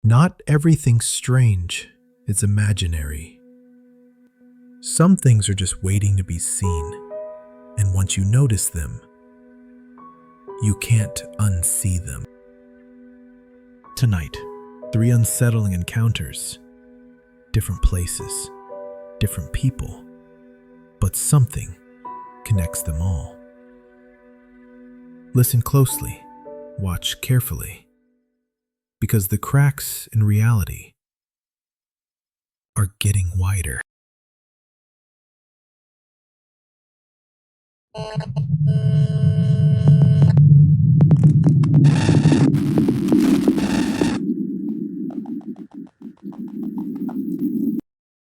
Not everything strange is imaginary. Some things are just waiting to be seen, and once you notice them, you can't unsee them. Tonight, 3 unsettling encounters, different places, different people, but something connects them all. Listen closely, watch carefully, because the cracks in reality are getting wider.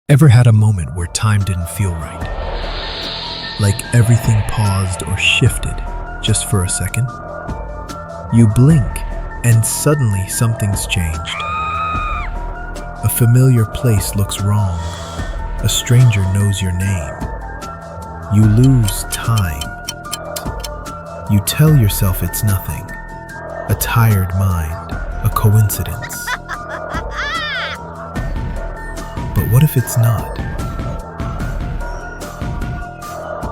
Ever had a moment where time didn't feel right? Like everything paused or shifted just for a second? You blink and suddenly something's changed. A familiar place looks wrong. A stranger knows your name. You lose time. You tell yourself it's nothing. A tired mind, a coincidence. But what if it's not?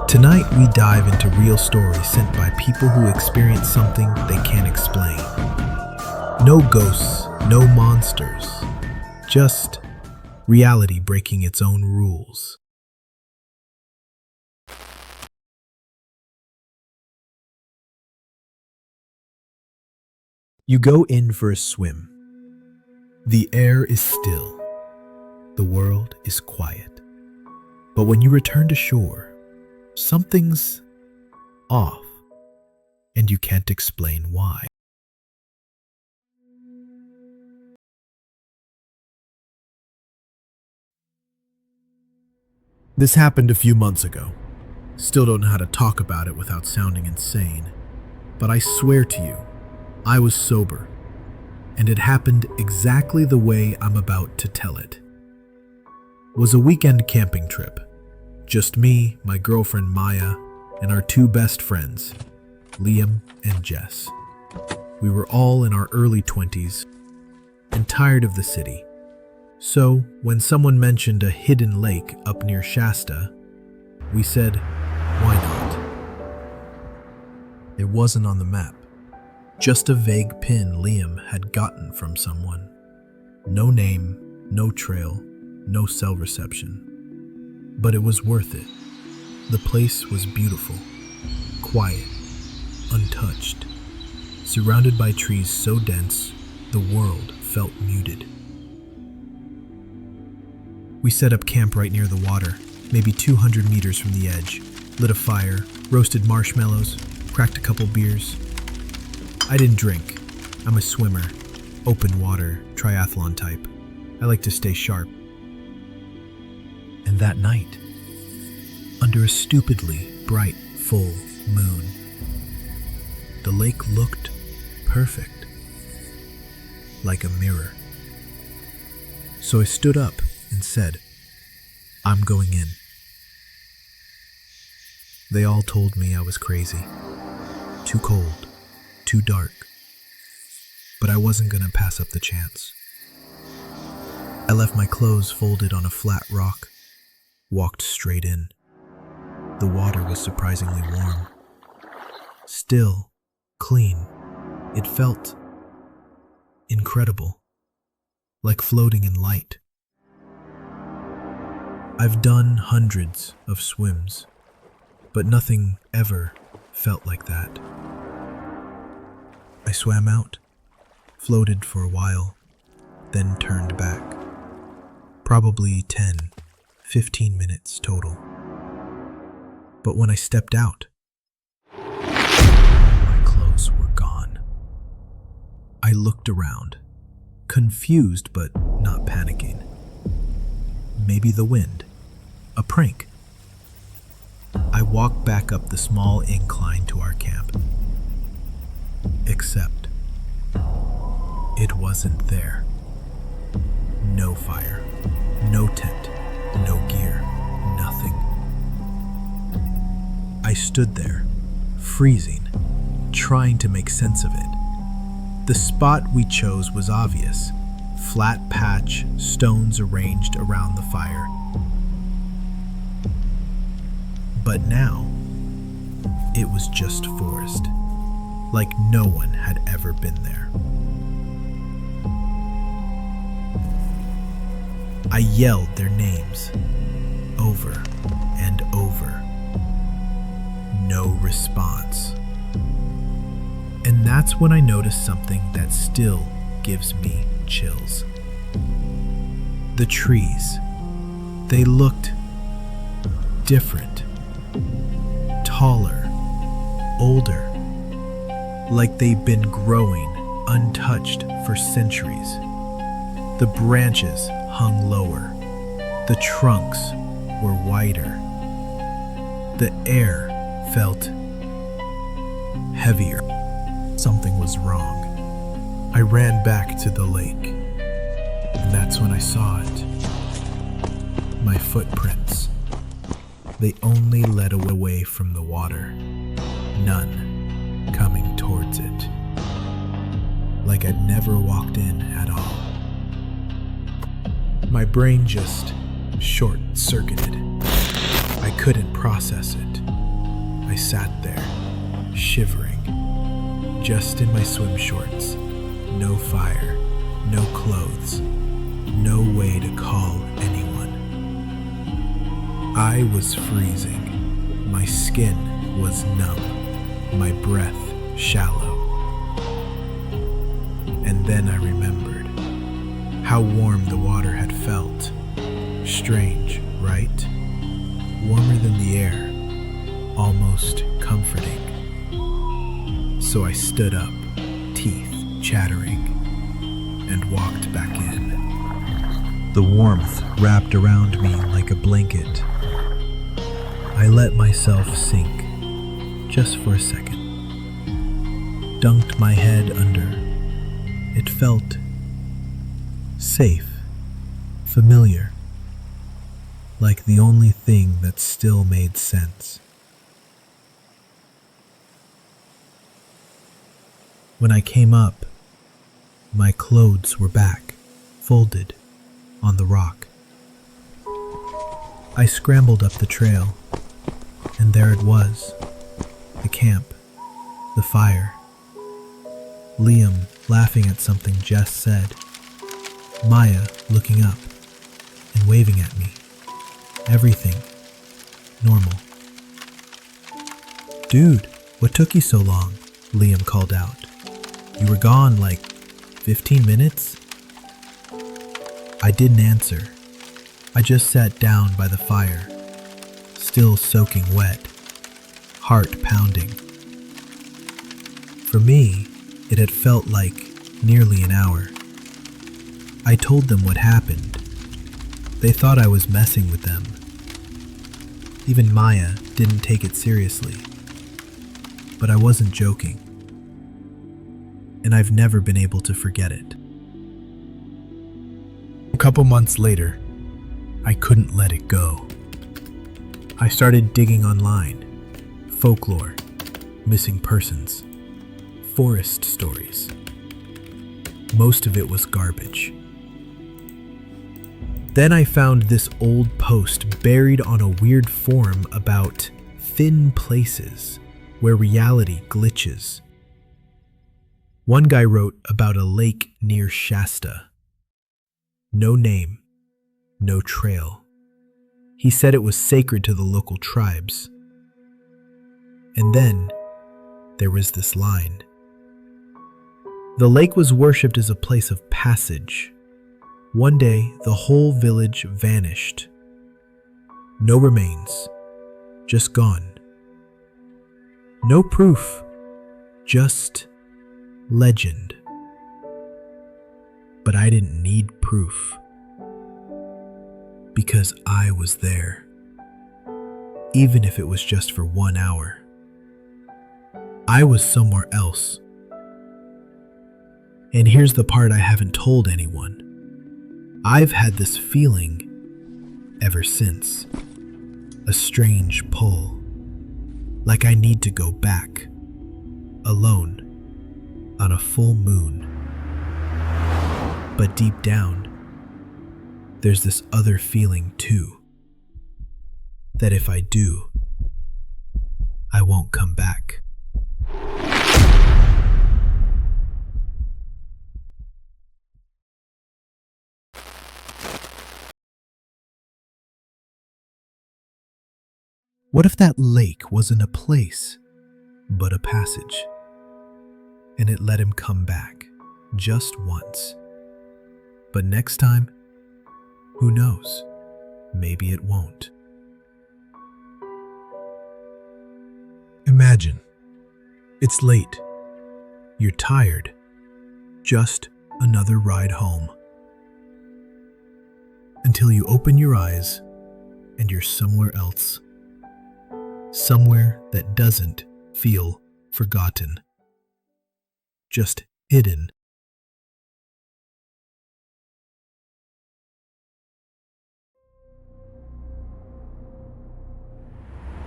Tonight we dive into real stories sent by people who experience something they can't explain. No ghosts, no monsters, just reality breaking its own rules. You go in for a swim. The air is still. The world is quiet. But when you return to shore, something's off, and you can't explain why. This happened a few months ago. Still don't know how to talk about it without sounding insane. But I swear to you, I was sober, and it happened exactly the way I'm about to tell it. It was a weekend camping trip. Just me, my girlfriend Maya, and our 2 best friends, Liam and Jess. We were all in our early 20s and tired of the city. So, when someone mentioned a hidden lake up near Shasta, we said, why not? It wasn't on the map. Just a vague pin Liam had gotten from someone. No name, no trail, no cell reception. But it was worth it. The place was beautiful, quiet, untouched, surrounded by trees so dense the world felt muted. We set up camp right near the water, maybe 200 meters from the edge, lit a fire, roasted marshmallows, cracked a couple beers. I didn't drink. I'm a swimmer, open water, triathlon type. I like to stay sharp. And that night, under a stupidly bright full moon, the lake looked perfect, like a mirror. So I stood up and said, I'm going in. They all told me I was crazy, too cold, too dark, but I wasn't gonna pass up the chance. I left my clothes folded on a flat rock, walked straight in. The water was surprisingly warm, still, clean. It felt incredible, like floating in light. I've done hundreds of swims, but nothing ever felt like that. I swam out, floated for a while, then turned back. Probably 10, 15 minutes total. But when I stepped out, my clothes were gone. I looked around, confused but not panicking. Maybe the wind, a prank. I walked back up the small incline to our camp. Except, it wasn't there. No fire, no tent, no gear, nothing. I stood there, freezing, trying to make sense of it. The spot we chose was obvious, flat patch, stones arranged around the fire. But now, it was just forest, like no one had ever been there. I yelled their names, over and over. No response. And that's when I noticed something that still gives me chills. The trees, they looked different, taller, older, like they'd been growing untouched for centuries. The branches hung lower, the trunks were wider. The air felt heavier. Something was wrong. I ran back to the lake, and that's when I saw it. My footprints. They only led away from the water, none coming towards it. Like I'd never walked in at all. My brain just short-circuited. I couldn't process it. I sat there, shivering, just in my swim shorts. No fire, no clothes, no way to call anyone. I was freezing. My skin was numb, my breath shallow. And then I remembered how warm the water had felt. Strange, right? Warmer than the air, almost comforting. So I stood up, teeth chattering, and walked back in. The warmth wrapped around me like a blanket. I let myself sink, just for a second. Dunked my head under. It felt safe, familiar, like the only thing that still made sense. When I came up, my clothes were back, folded, on the rock. I scrambled up the trail, and there it was, the camp, the fire. Liam laughing at something Jess said. Maya looking up and waving at me. Everything normal. Dude, what took you so long? Liam called out. You were gone like 15 minutes? I didn't answer. I just sat down by the fire, still soaking wet, heart pounding. For me, it had felt like nearly an hour. I told them what happened. They thought I was messing with them. Even Maya didn't take it seriously. But I wasn't joking. And I've never been able to forget it. A couple months later, I couldn't let it go. I started digging online. Folklore, missing persons, forest stories. Most of it was garbage. Then I found this old post buried on a weird forum about thin places where reality glitches. One guy wrote about a lake near Shasta. No name, no trail. He said it was sacred to the local tribes. And then there was this line. The lake was worshipped as a place of passage. One day, the whole village vanished. No remains, just gone. No proof, just legend. But I didn't need proof, because I was there, even if it was just for 1 hour. I was somewhere else. And here's the part I haven't told anyone. I've had this feeling ever since. A strange pull. Like I need to go back. Alone. On a full moon. But deep down, there's this other feeling too. That if I do, I won't come back. What if that lake wasn't a place, but a passage? And it let him come back just once. But next time, who knows? Maybe it won't. Imagine, it's late, you're tired, just another ride home. Until you open your eyes and you're somewhere else. Somewhere that doesn't feel forgotten. Just hidden.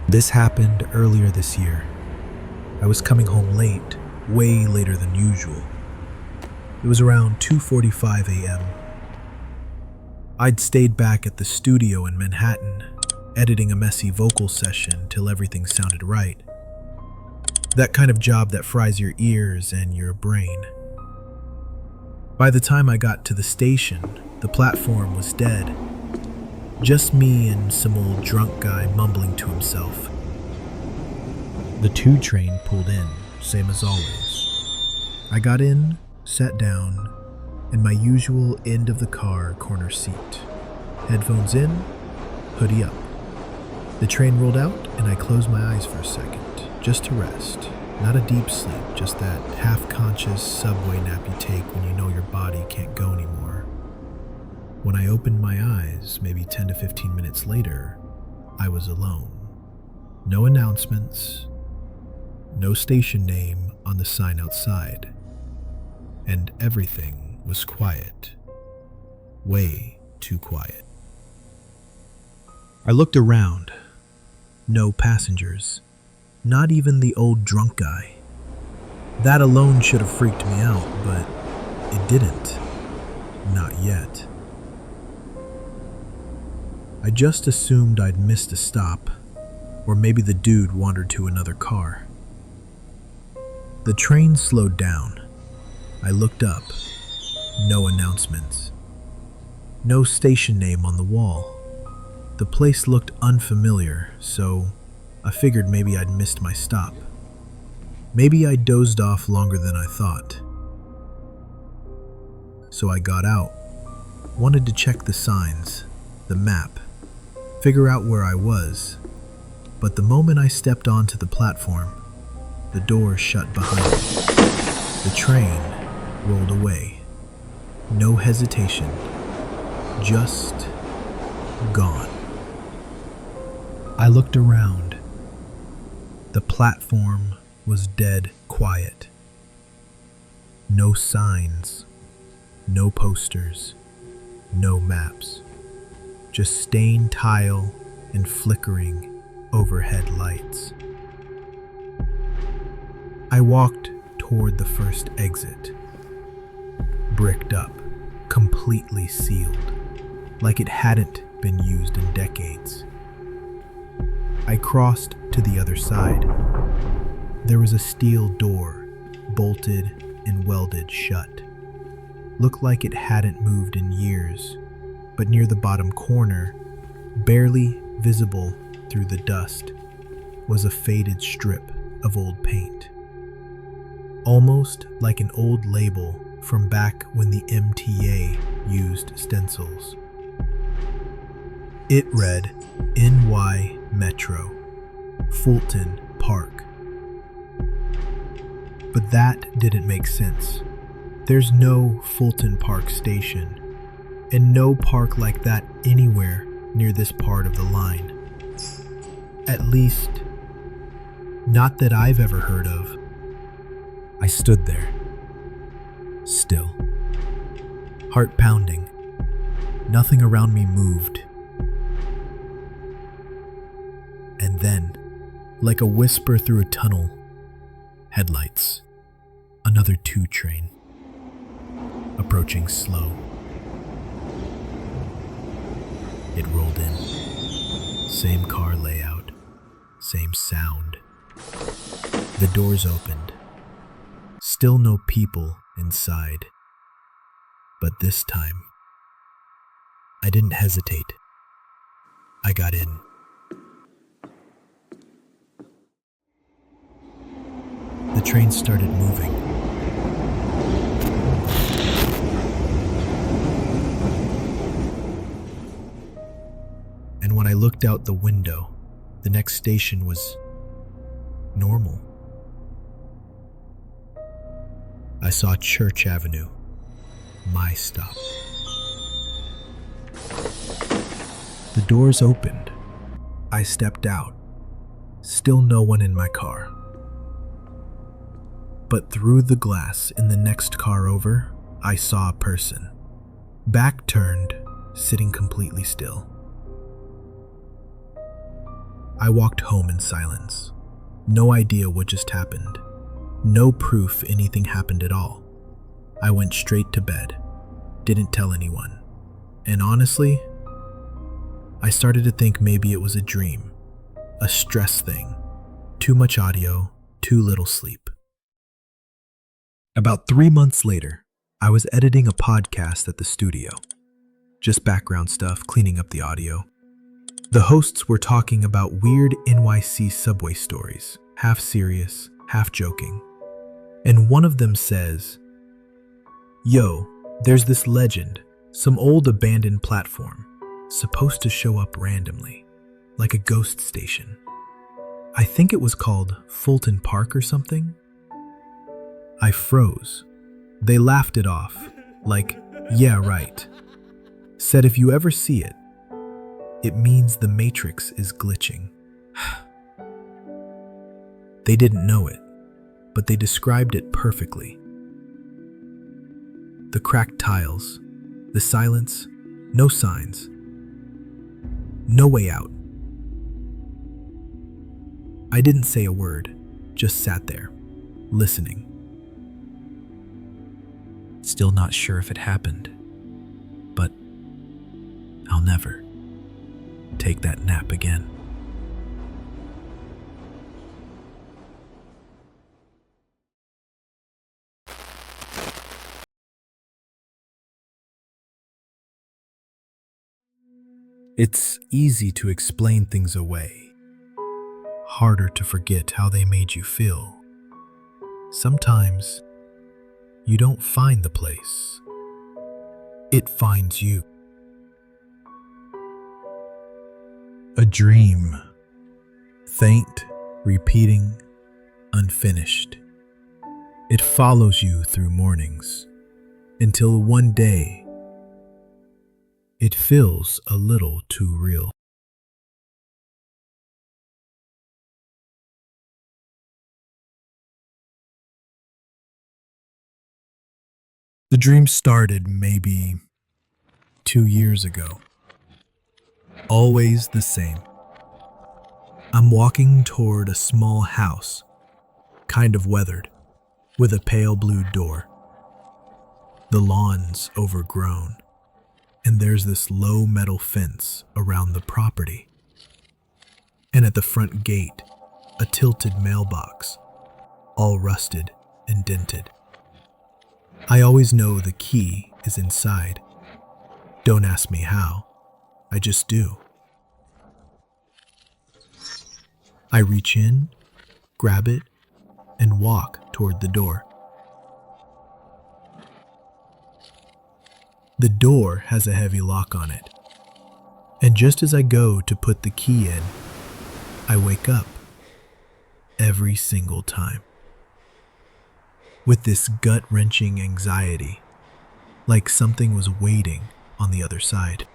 This happened earlier this year. I was coming home late, way later than usual. It was around 2:45 a.m. I'd stayed back at the studio in Manhattan, editing a messy vocal session till everything sounded right. That kind of job that fries your ears and your brain. By the time I got to the station, the platform was dead. Just me and some old drunk guy mumbling to himself. The 2 train pulled in, same as always. I got in, sat down, in my usual end of the car corner seat. Headphones in, hoodie up. The train rolled out and I closed my eyes for a second, just to rest. Not a deep sleep, just that half-conscious subway nap you take when you know your body can't go anymore. When I opened my eyes, maybe 10 to 15 minutes later, I was alone. No announcements, no station name on the sign outside, and everything was quiet. Way too quiet. I looked around. No passengers. Not even the old drunk guy. That alone should have freaked me out, but it didn't. Not yet. I just assumed I'd missed a stop, or maybe the dude wandered to another car. The train slowed down. I looked up. No announcements. No station name on the wall. The place looked unfamiliar, so I figured maybe I'd missed my stop. Maybe I dozed off longer than I thought. So I got out, wanted to check the signs, the map, figure out where I was. But the moment I stepped onto the platform, the door shut behind me. The train rolled away. No hesitation, just gone. I looked around. The platform was dead quiet. No signs, no posters, no maps. Just stained tile and flickering overhead lights. I walked toward the first exit. Bricked up, completely sealed, like it hadn't been used in decades. I crossed to the other side. There was a steel door, bolted and welded shut. Looked like it hadn't moved in years, but near the bottom corner, barely visible through the dust, was a faded strip of old paint. Almost like an old label from back when the MTA used stencils. It read, NY Metro, Fulton Park. But that didn't make sense. There's no Fulton Park station, and no park like that anywhere near this part of the line. At least, not that I've ever heard of. I stood there, still, heart pounding. Nothing around me moved. And then, like a whisper through a tunnel, headlights. Another 2 train. Approaching slow. It rolled in. Same car layout, same sound. The doors opened. Still no people inside. But this time, I didn't hesitate. I got in. The train started moving. And when I looked out the window, the next station was normal. I saw Church Avenue, my stop. The doors opened. I stepped out. Still no one in my car. But through the glass in the next car over, I saw a person. Back turned, sitting completely still. I walked home in silence. No idea what just happened. No proof anything happened at all. I went straight to bed. Didn't tell anyone. And honestly, I started to think maybe it was a dream. A stress thing. Too much audio, too little sleep. About 3 months later, I was editing a podcast at the studio. Just background stuff, cleaning up the audio. The hosts were talking about weird NYC subway stories, half serious, half joking. And one of them says, "Yo, there's this legend, some old abandoned platform, supposed to show up randomly, like a ghost station. I think it was called Fulton Park or something." I froze. They laughed it off, like, "Yeah, right." Said if you ever see it, it means the Matrix is glitching. They didn't know it, but they described it perfectly. The cracked tiles, the silence, no signs, no way out. I didn't say a word, just sat there, listening. Still not sure if it happened, but I'll never take that nap again. It's easy to explain things away, harder to forget how they made you feel. Sometimes you don't find the place, it finds you. A dream, faint, repeating, unfinished. It follows you through mornings, until one day, it feels a little too real. The dream started maybe 2 years ago. Always the same. I'm walking toward a small house, kind of weathered, with a pale blue door. The lawn's overgrown, and there's this low metal fence around the property. And at the front gate, a tilted mailbox, all rusted and dented. I always know the key is inside. Don't ask me how, I just do. I reach in, grab it, and walk toward the door. The door has a heavy lock on it, and just as I go to put the key in, I wake up every single time with this gut-wrenching anxiety, like something was waiting on the other side.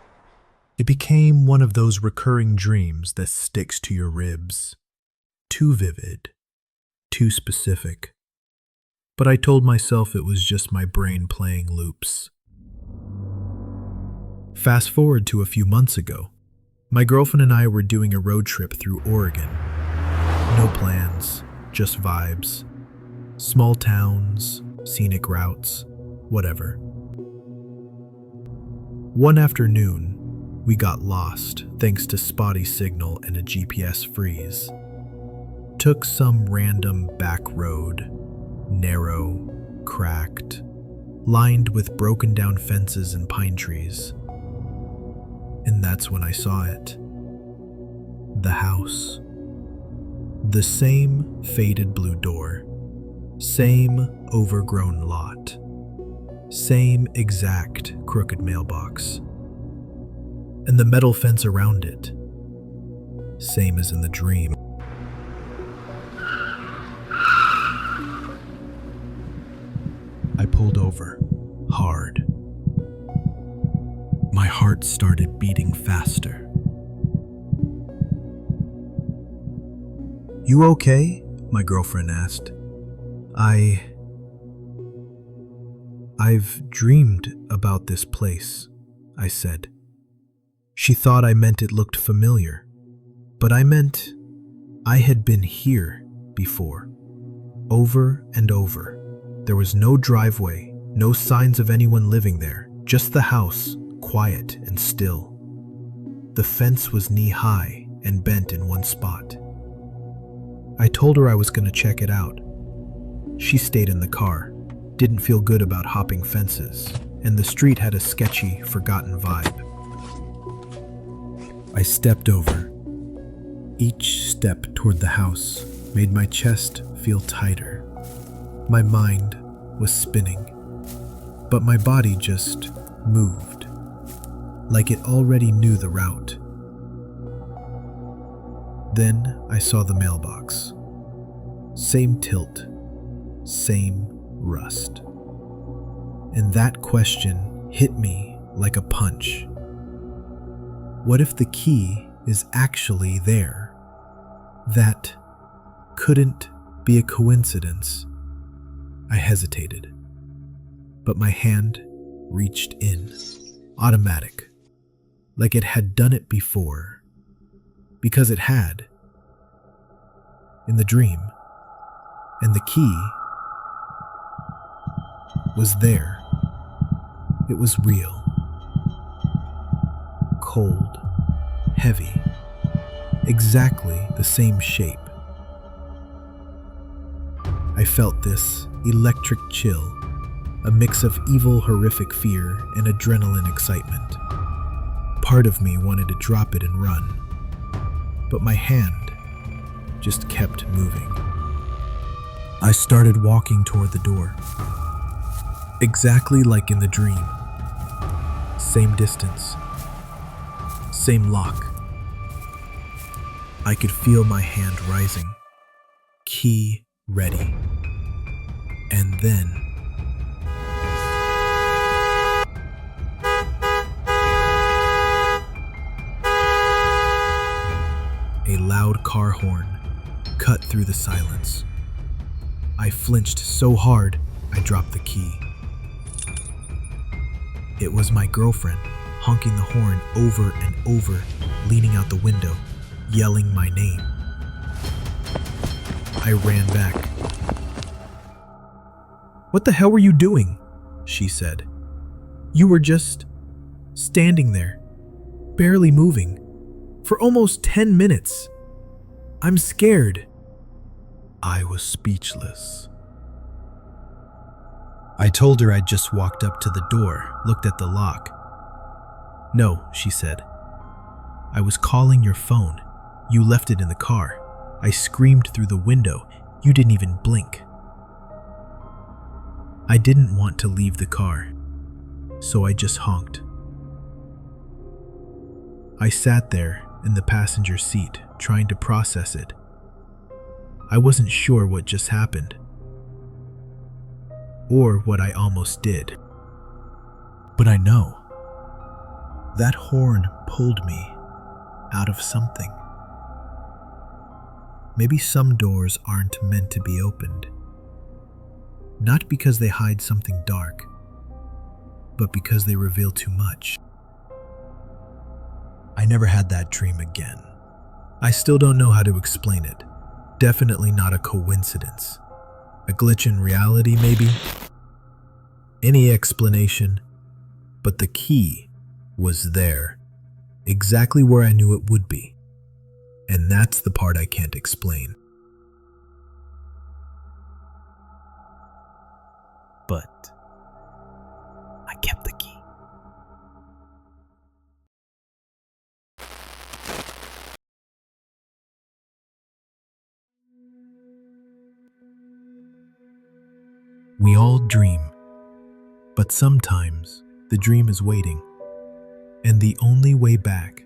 It became one of those recurring dreams that sticks to your ribs. Too vivid, too specific. But I told myself it was just my brain playing loops. Fast forward to a few months ago. My girlfriend and I were doing a road trip through Oregon. No plans, just vibes. Small towns, scenic routes, whatever. One afternoon, We got lost thanks to spotty signal and a GPS freeze. Took some random back road, narrow, cracked, lined with broken down fences and pine trees. And that's when I saw it. The house. The same faded blue door. Same overgrown lot. Same exact crooked mailbox. And the metal fence around it. Same as in the dream. I pulled over, hard. My heart started beating faster. "You okay?" my girlfriend asked. I've dreamed about this place," I said. She thought I meant it looked familiar, but I meant I had been here before, over and over. There was no driveway, no signs of anyone living there, just the house, quiet and still. The fence was knee-high and bent in one spot. I told her I was going to check it out. She stayed in the car, didn't feel good about hopping fences, and the street had a sketchy, forgotten vibe. I stepped over. Each step toward the house made my chest feel tighter. My mind was spinning, but my body just moved, like it already knew the route. Then I saw the mailbox. Same tilt, same rust. And that question hit me like a punch. What if the key is actually there? That couldn't be a coincidence. I hesitated, but my hand reached in, automatic, like it had done it before, because it had, in the dream, and the key was there. It was real, cold, heavy, exactly the same shape. I felt this electric chill, a mix of evil, horrific fear and adrenaline excitement. Part of me wanted to drop it and run, but my hand just kept moving. I started walking toward the door, exactly like in the dream. Same distance, same lock. I could feel my hand rising, key ready. And then a loud car horn cut through the silence. I flinched so hard, I dropped the key. It was my girlfriend, honking the horn over and over, leaning out the window, yelling my name. I ran back. "What the hell were you doing?" she said. "You were just standing there, barely moving, for almost 10 minutes. I'm scared." I was speechless. I told her I'd just walked up to the door, looked at the lock. "No," she said. "I was calling your phone. You left it in the car. I screamed through the window. You didn't even blink." I didn't want to leave the car, so I just honked. I sat there in the passenger seat, trying to process it. I wasn't sure what just happened, or what I almost did. But I know that horn pulled me out of something. Maybe some doors aren't meant to be opened. Not because they hide something dark, but because they reveal too much. I never had that dream again. I still don't know how to explain it. Definitely not a coincidence. A glitch in reality, maybe? Any explanation, but the key was there, exactly where I knew it would be. And that's the part I can't explain. But I kept the key. We all dream, but sometimes the dream is waiting, and the only way back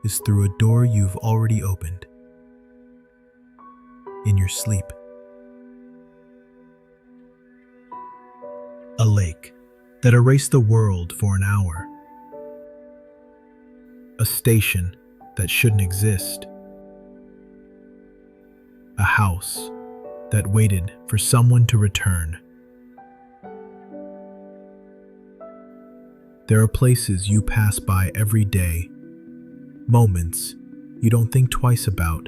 is through a door you've already opened in your sleep. A lake that erased the world for an hour. A station that shouldn't exist. A house that waited for someone to return. There are places you pass by every day, moments you don't think twice about.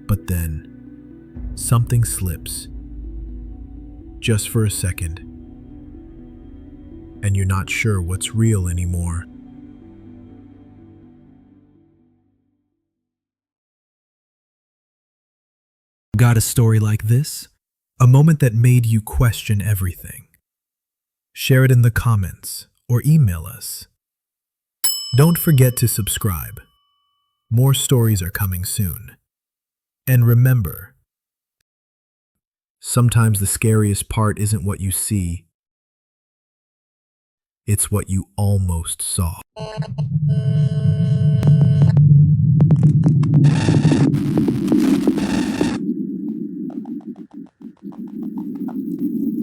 But then, something slips, just for a second, and you're not sure what's real anymore. Got a story like this? A moment that made you question everything? Share it in the comments or email us. Don't forget to subscribe. More stories are coming soon. And remember, sometimes the scariest part isn't what you see, it's what you almost saw.